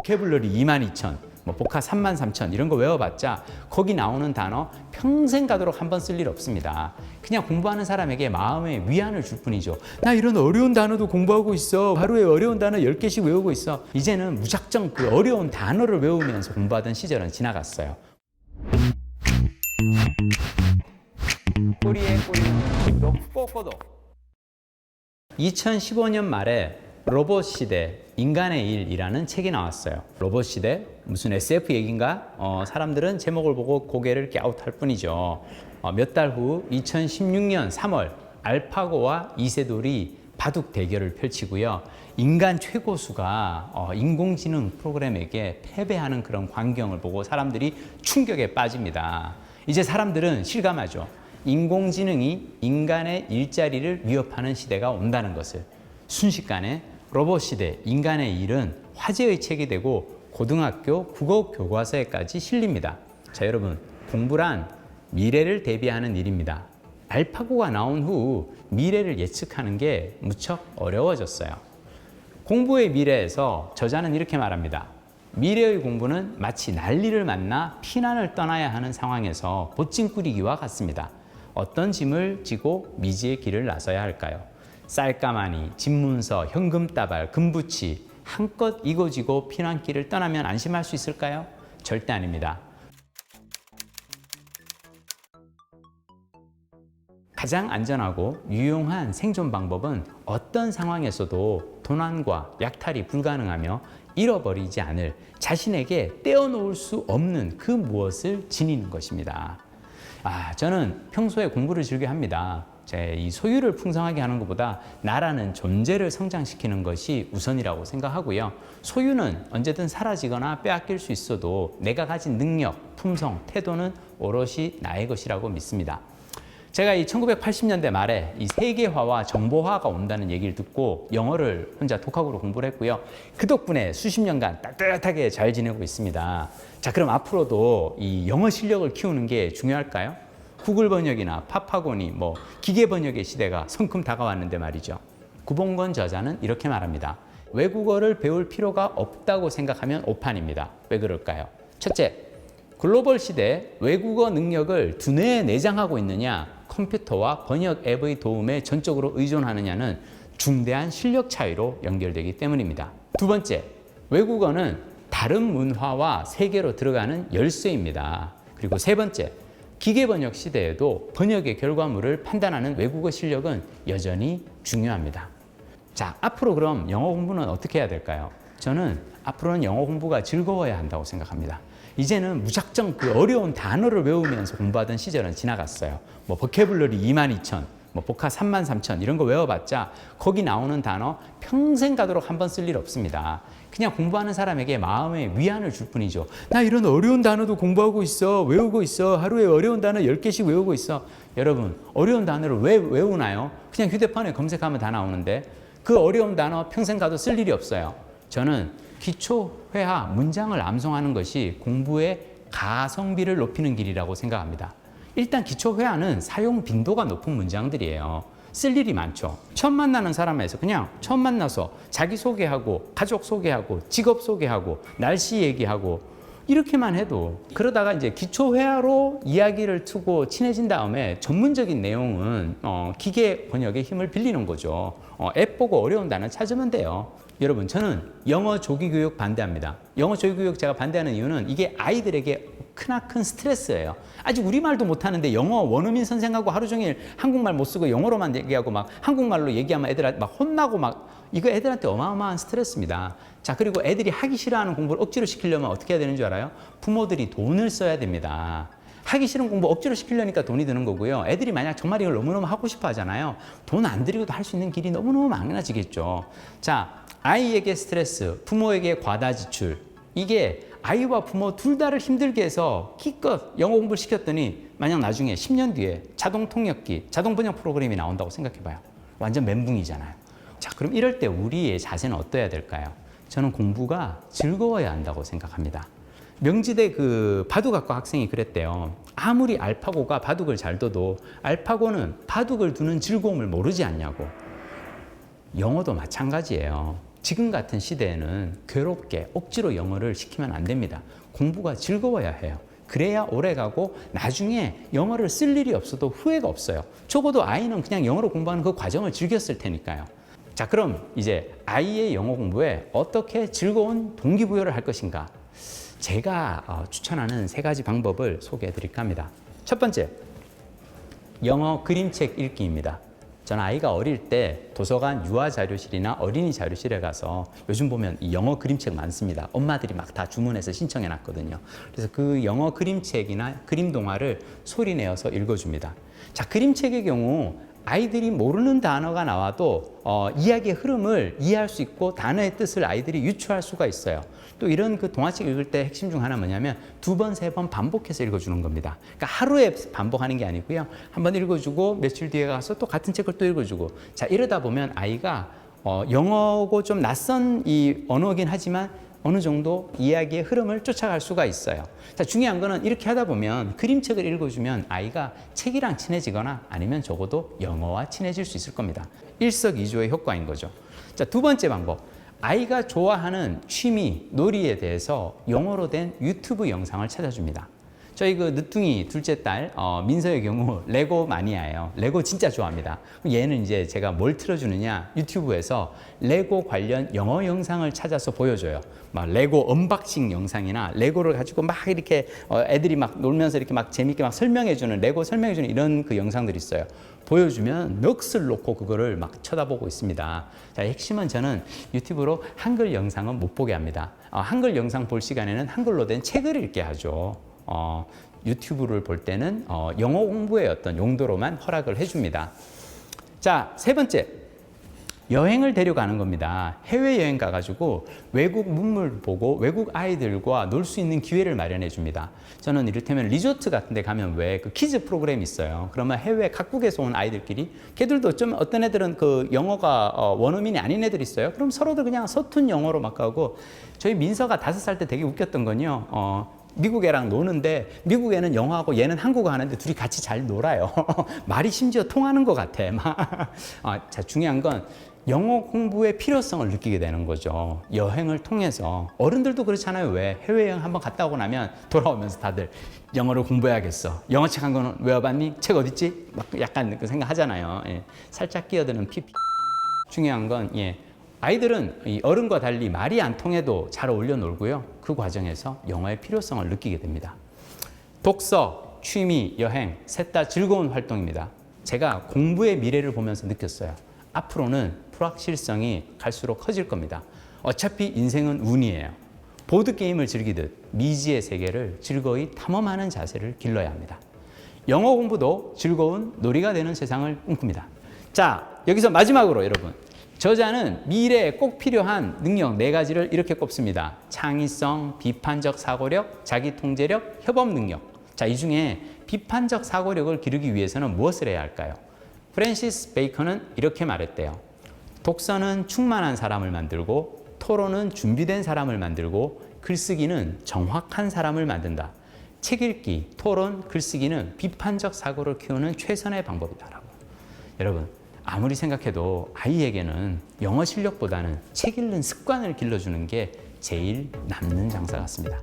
보캐블러리 22,000, 뭐 복화 33,000 이런 거 외워봤자 거기 나오는 단어 평생 가도록 한 번 쓸 일 없습니다. 그냥 공부하는 사람에게 마음의 위안을 줄 뿐이죠. 나 이런 어려운 단어도 공부하고 있어. 하루에 어려운 단어 10개씩 외우고 있어. 이제는 무작정 그 어려운 단어를 외우면서 공부하던 시절은 지나갔어요. 꼬리에 꼬리는 구독. 2015년 말에 로봇 시대, 인간의 일이라는 책이 나왔어요. 로봇 시대, 무슨 SF 얘기인가? 사람들은 제목을 보고 고개를 갸웃할 뿐이죠. 몇 달 후 2016년 3월 알파고와 이세돌이 바둑 대결을 펼치고요. 인간 최고수가 인공지능 프로그램에게 패배하는 그런 광경을 보고 사람들이 충격에 빠집니다. 이제 사람들은 실감하죠. 인공지능이 인간의 일자리를 위협하는 시대가 온다는 것을. 순식간에 로봇 시대, 인간의 일은 화제의 책이 되고 고등학교 국어 교과서에까지 실립니다. 자, 여러분, 공부란 미래를 대비하는 일입니다. 알파고가 나온 후 미래를 예측하는 게 무척 어려워졌어요. 공부의 미래에서 저자는 이렇게 말합니다. 미래의 공부는 마치 난리를 만나 피난을 떠나야 하는 상황에서 보찜 꾸리기와 같습니다. 어떤 짐을 지고 미지의 길을 나서야 할까요? 쌀가마니, 집문서, 현금다발, 금부치 한껏 이고지고 피난길을 떠나면 안심할 수 있을까요? 절대 아닙니다. 가장 안전하고 유용한 생존 방법은 어떤 상황에서도 도난과 약탈이 불가능하며 잃어버리지 않을, 자신에게 떼어놓을 수 없는 그 무엇을 지니는 것입니다. 저는 평소에 공부를 즐겨 합니다. 이 소유를 풍성하게 하는 것보다 나라는 존재를 성장시키는 것이 우선이라고 생각하고요. 소유는 언제든 사라지거나 빼앗길 수 있어도 내가 가진 능력, 품성, 태도는 오롯이 나의 것이라고 믿습니다. 제가 이 1980년대 말에 이 세계화와 정보화가 온다는 얘기를 듣고 영어를 혼자 독학으로 공부를 했고요. 그 덕분에 수십 년간 따뜻하게 잘 지내고 있습니다. 자, 그럼 앞으로도 이 영어 실력을 키우는 게 중요할까요? 구글 번역이나 팝하고니 기계 번역의 시대가 성큼 다가왔는데 말이죠. 구봉건 저자는 이렇게 말합니다. 외국어를 배울 필요가 없다고 생각하면 오판입니다. 왜 그럴까요? 첫째, 글로벌 시대 외국어 능력을 두뇌에 내장하고 있느냐, 컴퓨터와 번역 앱의 도움에 전적으로 의존하느냐는 중대한 실력 차이로 연결되기 때문입니다. 두 번째, 외국어는 다른 문화와 세계로 들어가는 열쇠입니다. 그리고 세 번째, 기계 번역 시대에도 번역의 결과물을 판단하는 외국어 실력은 여전히 중요합니다. 자, 앞으로 그럼 영어 공부는 어떻게 해야 될까요? 저는 앞으로는 영어 공부가 즐거워야 한다고 생각합니다. 이제는 무작정 그 어려운 단어를 외우면서 공부하던 시절은 지나갔어요. 보캐블러리 22,000, 복화 33,000 이런 거 외워봤자 거기 나오는 단어 평생 가도록 한 번 쓸 일 없습니다. 그냥 공부하는 사람에게 마음의 위안을 줄 뿐이죠. 나 이런 어려운 단어도 공부하고 있어. 외우고 있어. 하루에 어려운 단어 10개씩 외우고 있어. 여러분, 어려운 단어를 왜 외우나요? 그냥 휴대폰에 검색하면 다 나오는데 그 어려운 단어 평생 가도 쓸 일이 없어요. 저는 기초 회화 문장을 암송하는 것이 공부의 가성비를 높이는 길이라고 생각합니다. 일단 기초 회화는 사용 빈도가 높은 문장들이에요. 쓸 일이 많죠. 처음 만나는 사람에서 그냥 처음 만나서 자기소개하고 가족 소개하고 직업 소개하고 날씨 얘기하고 이렇게만 해도, 그러다가 이제 기초 회화로 이야기를 트고 친해진 다음에 전문적인 내용은 기계 번역의 힘을 빌리는 거죠. 앱 보고 어려운 단어 찾으면 돼요. 여러분, 저는 영어 조기 교육 반대합니다. 영어 조기 교육 제가 반대하는 이유는 이게 아이들에게 크나큰 스트레스예요. 아직 우리말도 못하는데 영어 원어민 선생하고 하루 종일 한국말 못 쓰고 영어로만 얘기하고 막 한국말로 얘기하면 애들한테 막 혼나고 이거 애들한테 어마어마한 스트레스입니다. 자, 그리고 애들이 하기 싫어하는 공부를 억지로 시키려면 어떻게 해야 되는 줄 알아요? 부모들이 돈을 써야 됩니다. 하기 싫은 공부 억지로 시키려니까 돈이 드는 거고요. 애들이 만약 정말 이걸 너무너무 하고 싶어 하잖아요. 돈 안 들이고도 할 수 있는 길이 너무너무 많아지겠죠. 자, 아이에게 스트레스, 부모에게 과다 지출. 이게 아이와 부모 둘 다를 힘들게 해서 기껏 영어 공부를 시켰더니 만약 나중에 10년 뒤에 자동 통역기, 자동 번역 프로그램이 나온다고 생각해봐요. 완전 멘붕이잖아요. 자, 그럼 이럴 때 우리의 자세는 어떠해야 될까요? 저는 공부가 즐거워야 한다고 생각합니다. 명지대 그 바둑학과 학생이 그랬대요. 아무리 알파고가 바둑을 잘 둬도 알파고는 바둑을 두는 즐거움을 모르지 않냐고. 영어도 마찬가지예요. 지금 같은 시대에는 괴롭게 억지로 영어를 시키면 안 됩니다. 공부가 즐거워야 해요. 그래야 오래가고 나중에 영어를 쓸 일이 없어도 후회가 없어요. 적어도 아이는 그냥 영어로 공부하는 그 과정을 즐겼을 테니까요. 자, 그럼 이제 아이의 영어 공부에 어떻게 즐거운 동기부여를 할 것인가? 제가 추천하는 3가지 방법을 소개해 드릴까 합니다. 첫 번째, 영어 그림책 읽기입니다. 저는 아이가 어릴 때 도서관 유아자료실이나 어린이 자료실에 가서 요즘 보면 이 영어 그림책 많습니다. 엄마들이 막 다 주문해서 신청해 놨거든요. 그래서 그 영어 그림책이나 그림 동화를 소리 내어서 읽어줍니다. 자, 그림책의 경우 아이들이 모르는 단어가 나와도 이야기의 흐름을 이해할 수 있고 단어의 뜻을 아이들이 유추할 수가 있어요. 또 이런 그 동화책 읽을 때 핵심 중 하나 뭐냐면 2번, 3번 반복해서 읽어주는 겁니다. 그러니까 하루에 반복하는 게 아니고요. 한번 읽어주고 며칠 뒤에 가서 또 같은 책을 또 읽어주고, 자, 이러다 보면 아이가 영어고 좀 낯선 이 언어긴 하지만 어느 정도 이야기의 흐름을 쫓아갈 수가 있어요. 자, 중요한 거는 이렇게 하다 보면 그림책을 읽어주면 아이가 책이랑 친해지거나 아니면 적어도 영어와 친해질 수 있을 겁니다. 일석이조의 효과인 거죠. 자, 2번째 방법. 아이가 좋아하는 취미, 놀이에 대해서 영어로 된 유튜브 영상을 찾아줍니다. 저희 그 늦둥이 둘째 딸 민서의 경우 레고 마니아예요. 레고 진짜 좋아합니다. 얘는 이제 제가 뭘 틀어주느냐, 유튜브에서 레고 관련 영어 영상을 찾아서 보여줘요. 막 레고 언박싱 영상이나 레고를 가지고 막 이렇게 애들이 막 놀면서 이렇게 막 재밌게 막 설명해주는, 레고 설명해주는 이런 그 영상들이 있어요. 보여주면 넋을 놓고 그거를 막 쳐다보고 있습니다. 자, 핵심은 저는 유튜브로 한글 영상은 못 보게 합니다. 한글 영상 볼 시간에는 한글로 된 책을 읽게 하죠. 유튜브를 볼 때는 영어 공부의 어떤 용도로만 허락을 해줍니다. 자, 3번째, 여행을 데려가는 겁니다. 해외여행 가가지고 외국 문물 보고 외국 아이들과 놀 수 있는 기회를 마련해 줍니다. 저는 이를테면 리조트 같은 데 가면 왜 그 키즈 프로그램이 있어요. 그러면 해외 각국에서 온 아이들끼리, 걔들도 좀 어떤 애들은 그 영어가 원어민이 아닌 애들 있어요. 그럼 서로들 그냥 서툰 영어로 막 하고, 저희 민서가 5살 때 되게 웃겼던 건요. 미국 애랑 노는데 미국 애는 영어하고 얘는 한국어 하는데 둘이 같이 잘 놀아요. 말이 심지어 통하는 것 같아. 자, 중요한 건 영어 공부의 필요성을 느끼게 되는 거죠. 여행을 통해서. 어른들도 그렇잖아요. 왜? 해외여행 한번 갔다 오고 나면 돌아오면서 다들 영어를 공부해야겠어. 영어책 한 거는 외워봤니? 책 어딨지? 막 약간 그 생각 하잖아요. 예. 살짝 끼어드는 PP. 중요한 건 아이들은 이 어른과 달리 말이 안 통해도 잘 어울려 놀고요. 그 과정에서 영어의 필요성을 느끼게 됩니다. 독서, 취미, 여행, 셋 다 즐거운 활동입니다. 제가 공부의 미래를 보면서 느꼈어요. 앞으로는 불확실성이 갈수록 커질 겁니다. 어차피 인생은 운이에요. 보드게임을 즐기듯 미지의 세계를 즐거이 탐험하는 자세를 길러야 합니다. 영어 공부도 즐거운 놀이가 되는 세상을 꿈꿉니다. 자, 여기서 마지막으로 여러분. 저자는 미래에 꼭 필요한 능력 4가지를 이렇게 꼽습니다. 창의성, 비판적 사고력, 자기통제력, 협업 능력. 자, 이 중에 비판적 사고력을 기르기 위해서는 무엇을 해야 할까요? 프랜시스 베이컨은 이렇게 말했대요. 독서는 충만한 사람을 만들고, 토론은 준비된 사람을 만들고, 글쓰기는 정확한 사람을 만든다. 책 읽기, 토론, 글쓰기는 비판적 사고를 키우는 최선의 방법이다라고. 여러분, 아무리 생각해도 아이에게는 영어 실력보다는 책 읽는 습관을 길러주는 게 제일 남는 장사 같습니다.